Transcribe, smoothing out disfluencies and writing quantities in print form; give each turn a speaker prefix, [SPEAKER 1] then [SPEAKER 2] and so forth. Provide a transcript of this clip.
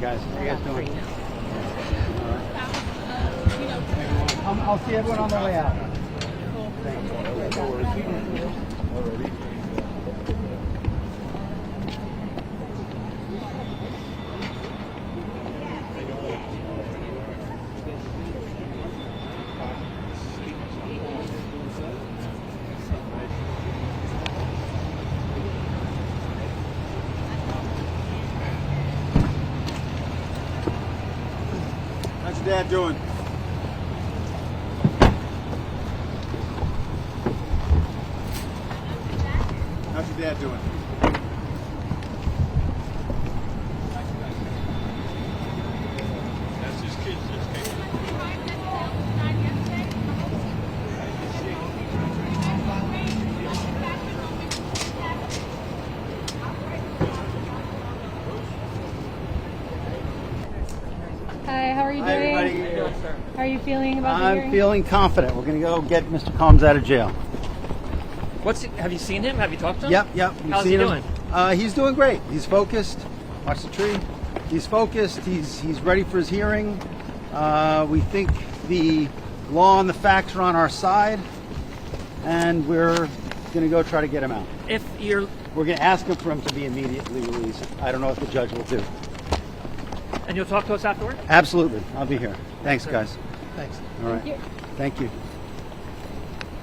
[SPEAKER 1] guys. How you guys doing?
[SPEAKER 2] Free now.
[SPEAKER 1] I'll see everyone on the way out. How's your dad doing? How's your dad doing?
[SPEAKER 3] That's his kids.
[SPEAKER 2] Hi, how are you doing?
[SPEAKER 1] Hi, everybody.
[SPEAKER 2] How are you feeling about the
[SPEAKER 1] I'm
[SPEAKER 2] hearing?
[SPEAKER 1] feeling confident. We're going to go get Mr. Combs out of jail.
[SPEAKER 4] Have you seen him? Have you talked to him?
[SPEAKER 1] Yep. We've
[SPEAKER 4] How's he
[SPEAKER 1] seen him.
[SPEAKER 4] doing?
[SPEAKER 1] He's doing great. He's focused. Watch the tree. He's focused. He's ready for his hearing. We think the law and the facts are on our side, and we're going to go try to get him out. We're going to ask him for him to be immediately released. I don't know what the judge will do.
[SPEAKER 4] And you'll talk to us afterward?
[SPEAKER 1] Absolutely. I'll be here. Thanks, guys.
[SPEAKER 4] Thanks.
[SPEAKER 1] All right. Thank you.